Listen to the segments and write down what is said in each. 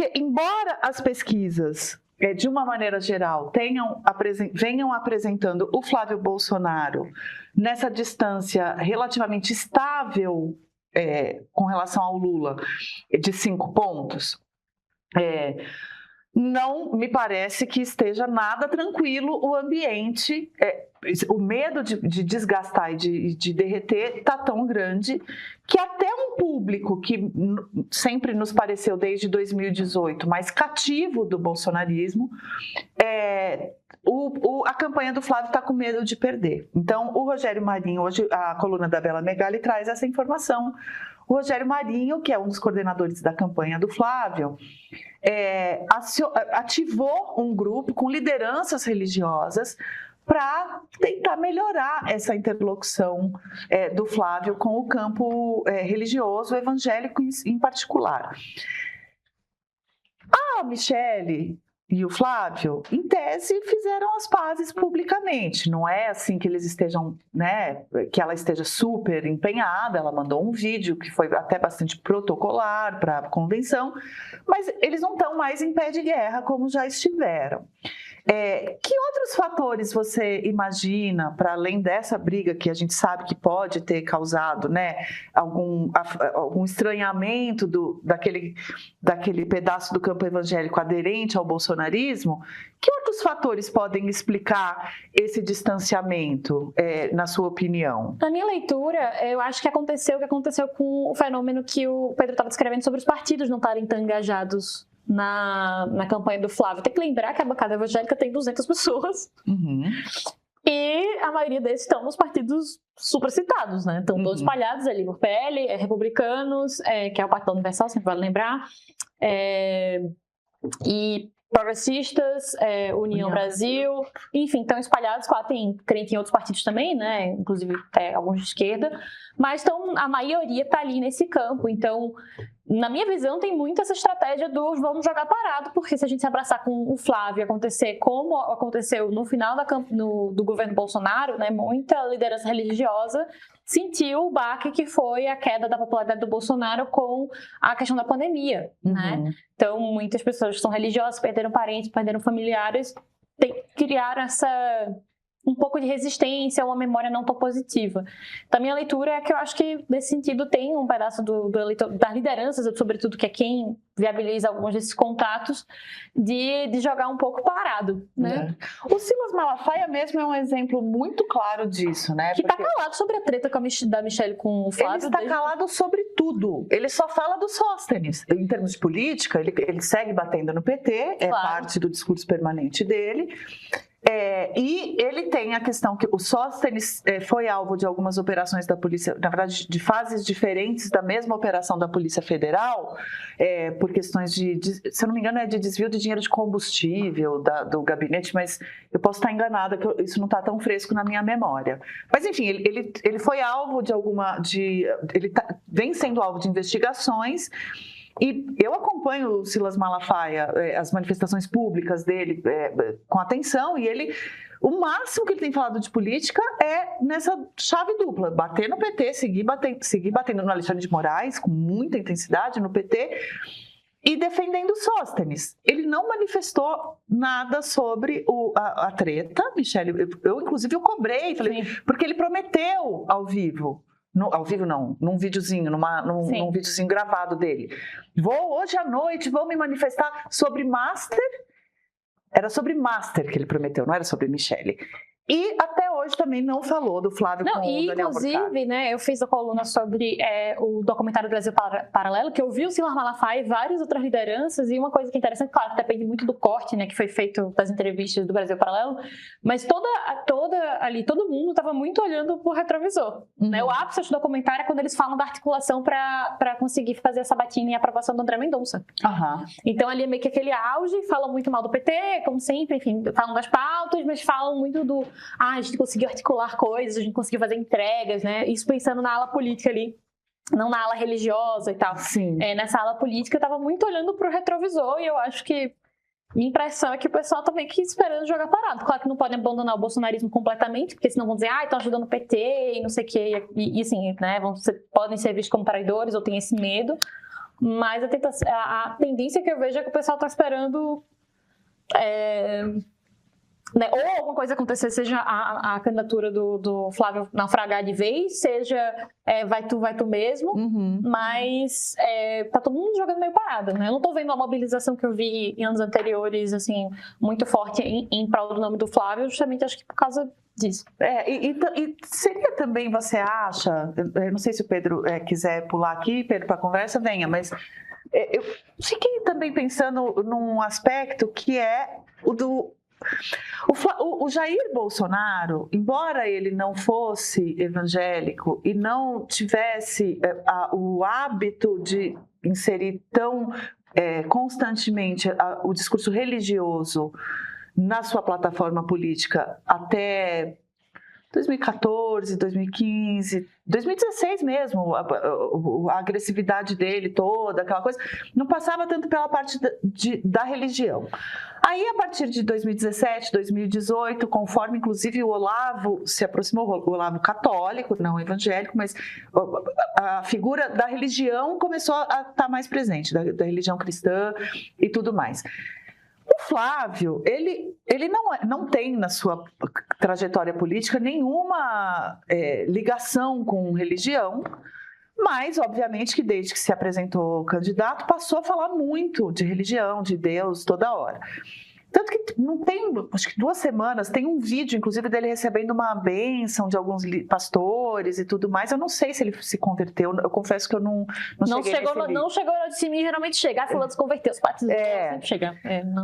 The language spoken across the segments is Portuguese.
Porque, embora as pesquisas, de uma maneira geral, venham apresentando o Flávio Bolsonaro nessa distância relativamente estável com relação ao Lula, de 5 pontos, não me parece que esteja nada tranquilo o ambiente. O medo de desgastar e de derreter está tão grande que até um público que sempre nos pareceu desde 2018 mais cativo do bolsonarismo, a campanha do Flávio está com medo de perder. Então, o Rogério Marinho, hoje a coluna da Bela Megali traz essa informação. O Rogério Marinho, que é um dos coordenadores da campanha do Flávio, ativou um grupo com lideranças religiosas para tentar melhorar essa interlocução do Flávio com o campo religioso, evangélico em particular. A Michelle e o Flávio, em tese, fizeram as pazes publicamente. Não é assim que eles estejam, que ela esteja super empenhada. Ela mandou um vídeo que foi até bastante protocolar para a convenção, mas eles não estão mais em pé de guerra como já estiveram. Que outros fatores você imagina, para além dessa briga que a gente sabe que pode ter causado algum estranhamento daquele pedaço do campo evangélico aderente ao bolsonarismo? Que outros fatores podem explicar esse distanciamento, na sua opinião? Na minha leitura, eu acho que aconteceu o que aconteceu com o fenômeno que o Pedro estava descrevendo sobre os partidos não estarem tão engajados na campanha do Flávio. Tem que lembrar que a bancada evangélica tem 200 pessoas. Uhum. E a maioria desses estão nos partidos supracitados, né? Estão todos espalhados ali por PL, republicanos, que é o Partido Universal, sempre vale lembrar, e progressistas, União Brasil, enfim, estão espalhados. Claro, creio que em outros partidos também, né? Inclusive alguns de esquerda, mas a maioria está ali nesse campo. Então, na minha visão, tem muito essa estratégia do vamos jogar parado, porque se a gente se abraçar com o Flávio e acontecer como aconteceu no final do governo Bolsonaro, né, muita liderança religiosa sentiu o baque que foi a queda da popularidade do Bolsonaro com a questão da pandemia, né? Então, muitas pessoas que são religiosas, perderam parentes, perderam familiares, criaram um pouco de resistência, uma memória não tão positiva. Então, a minha leitura é que eu acho que, nesse sentido, tem um pedaço das lideranças, sobretudo, que é quem viabiliza alguns desses contatos, de jogar um pouco parado, né? O Silas Malafaia mesmo é um exemplo muito claro disso, né? Que está calado sobre a treta da Michelle com o Flávio. Ele está calado sobre tudo. Ele só fala do Sóstenes. Em termos de política, ele segue batendo no PT, claro, parte do discurso permanente dele. E ele tem a questão que o Sóstenes foi alvo de algumas operações da polícia, na verdade, de fases diferentes da mesma operação da Polícia Federal, por questões se eu não me engano, de desvio de dinheiro de combustível do gabinete, mas eu posso estar enganada, que isso não está tão fresco na minha memória. Mas, enfim, ele foi alvo ele vem sendo alvo de investigações. E eu acompanho o Silas Malafaia, as manifestações públicas dele com atenção, e o máximo que ele tem falado de política é nessa chave dupla, bater no PT, seguir batendo no Alexandre de Moraes com muita intensidade no PT e defendendo o Sóstenes. Ele não manifestou nada sobre a treta, Michelle. Eu inclusive, cobrei, falei, porque ele prometeu ao vivo. Ao vivo não, num videozinho, num videozinho gravado dele. Hoje à noite, vou me manifestar sobre Master. Era sobre Master que ele prometeu, não era sobre Michelle. E até hoje também não falou do Flávio com o Daniel Porcaro. Inclusive, né, eu fiz a coluna sobre o documentário Brasil Paralelo, que eu vi o Silas Malafaia e várias outras lideranças, e uma coisa que é interessante, claro, depende muito do corte, né, que foi feito das entrevistas do Brasil Paralelo, mas todo mundo estava muito olhando pro retrovisor. Né? O ápice do documentário é quando eles falam da articulação para conseguir fazer a sabatina e a aprovação do André Mendonça. Então ali é meio que aquele auge, falam muito mal do PT, como sempre, enfim, falam das pautas, mas falam muito a gente conseguiu articular coisas, a gente conseguiu fazer entregas, né? Isso pensando na ala política ali, não na ala religiosa e tal. Sim. Nessa ala política, eu estava muito olhando para o retrovisor, e eu acho que minha impressão é que o pessoal tá meio que esperando jogar parado. Claro que não podem abandonar o bolsonarismo completamente, porque senão vão dizer, estão ajudando o PT e não sei o quê, e assim, né? Podem ser vistos como traidores ou tem esse medo. mas a tendência que eu vejo é que o pessoal está esperando... né, ou alguma coisa acontecer, seja a candidatura do Flávio naufragar de vez, seja vai tu mesmo, mas tá todo mundo jogando meio parado, né? Eu não tô vendo a mobilização que eu vi em anos anteriores, assim, muito forte em prol do nome do Flávio, justamente acho que por causa disso. E seria também, você acha, eu não sei se o Pedro quiser pular aqui, Pedro, para a conversa, venha, mas eu fiquei também pensando num aspecto que é o Jair Bolsonaro, embora ele não fosse evangélico e não tivesse o hábito de inserir tão constantemente o discurso religioso na sua plataforma política até 2014, 2015, 2016 mesmo, a agressividade dele toda, aquela coisa, não passava tanto pela parte da religião. Aí, a partir de 2017, 2018, conforme inclusive o Olavo se aproximou, o Olavo católico, não evangélico, mas a figura da religião começou a estar mais presente, da religião cristã e tudo mais. O Flávio, ele não tem na sua trajetória política nenhuma ligação com religião, mas, obviamente, que desde que se apresentou candidato, passou a falar muito de religião, de Deus, toda hora. Tanto que não tem, acho que 2 semanas, tem um vídeo, inclusive, dele recebendo uma bênção de alguns pastores e tudo mais. Eu não sei se ele se converteu, eu confesso que eu não cheguei nesse vídeo. Não chegou de mim, geralmente chega. Fulano se converteu, os partidos sempre chegam.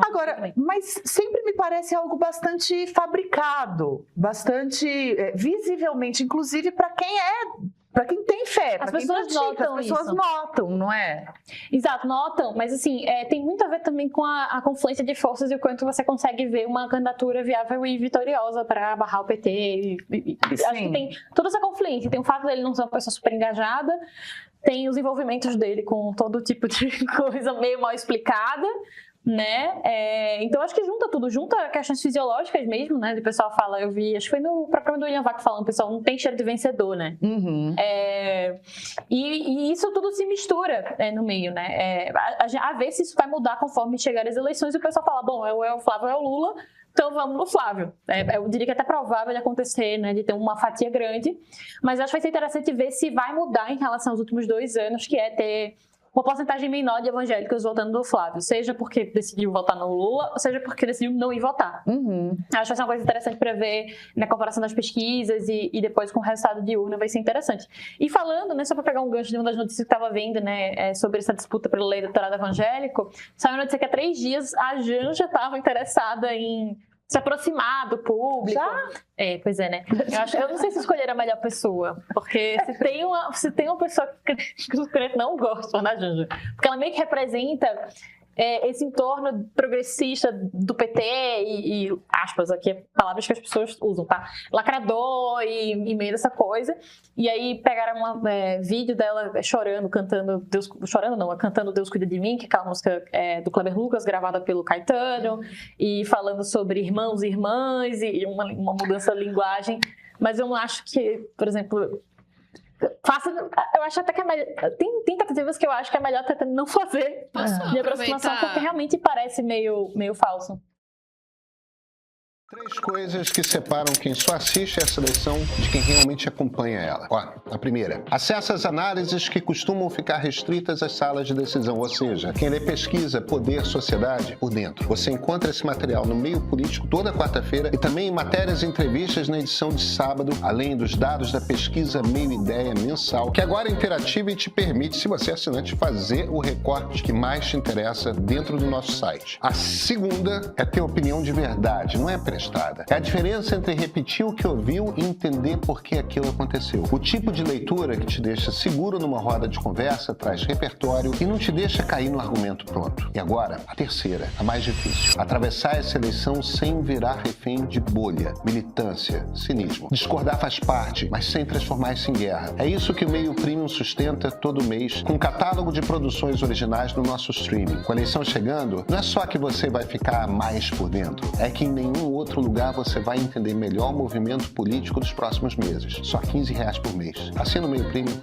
Agora, mas sempre me parece algo bastante fabricado, bastante visivelmente, inclusive para quem tem fé, as pessoas notam as pessoas notam, não é? Exato, notam, mas assim, tem muito a ver também com a confluência de forças e o quanto você consegue ver uma candidatura viável e vitoriosa para barrar o PT. Acho que tem toda essa confluência, tem o fato dele não ser uma pessoa super engajada, tem os envolvimentos dele com todo tipo de coisa meio mal explicada, né? Então acho que junta tudo, junta questões fisiológicas mesmo, né? O pessoal fala, eu vi, acho que foi no programa do William Vac falando, o pessoal não tem cheiro de vencedor, né? E isso tudo se mistura no meio, né? A ver se isso vai mudar conforme chegar as eleições e o pessoal fala, bom, é o Flávio, é o Lula, então vamos no Flávio. Eu diria que é até provável de acontecer, né, de ter uma fatia grande, mas acho que vai ser interessante ver se vai mudar em relação aos últimos 2 anos, que é ter uma porcentagem menor de evangélicos votando no Flávio, seja porque decidiu votar no Lula, seja porque decidiu não ir votar. Acho que vai ser uma coisa interessante para ver na comparação das pesquisas e depois com o resultado de urna vai ser interessante. E falando, né, só para pegar um gancho de uma das notícias que estava vendo, né, sobre essa disputa pela lei do eleitorado evangélico, saiu uma notícia que há 3 dias a Janja estava interessada em se aproximar do público. Já? Pois é, né? Eu não sei se escolher a melhor pessoa, porque se tem uma pessoa que os crentes não gostam da Janja, porque ela meio que representa esse entorno progressista do PT e aspas aqui, palavras que as pessoas usam, tá? Lacrador e meio dessa coisa. E aí pegaram um vídeo dela chorando, cantando Deus, chorando não, cantando Deus Cuida de Mim, que é aquela música do Kleber Lucas, gravada pelo Caetano, e falando sobre irmãos e irmãs e uma mudança de linguagem. Mas eu não acho que, por exemplo, eu acho até que é melhor. Tem tentativas que eu acho que é melhor tentar não fazer de aproximação, porque realmente parece meio falso. 3 coisas que separam quem só assiste essa eleição de quem realmente acompanha ela. A primeira, acesso às análises que costumam ficar restritas às salas de decisão, ou seja, quem lê pesquisa, poder, sociedade, por dentro. Você encontra esse material no Meio Político toda quarta-feira e também em matérias e entrevistas na edição de sábado, além dos dados da pesquisa Meio Ideia mensal, que agora é interativa e te permite, se você é assinante, fazer o recorte que mais te interessa dentro do nosso site. A segunda é ter opinião de verdade, não é prestar. É a diferença entre repetir o que ouviu e entender por que aquilo aconteceu. O tipo de leitura que te deixa seguro numa roda de conversa, traz repertório e não te deixa cair no argumento pronto. E agora, a terceira, a mais difícil. Atravessar essa eleição sem virar refém de bolha, militância, cinismo. Discordar faz parte, mas sem transformar isso em guerra. É isso que o Meio Premium sustenta todo mês, com um catálogo de produções originais no nosso streaming. Com a eleição chegando, não é só que você vai ficar mais por dentro, é que em nenhum outro lugar você vai entender melhor o movimento político dos próximos meses. Só R$15 por mês. Assina o Meio Premium.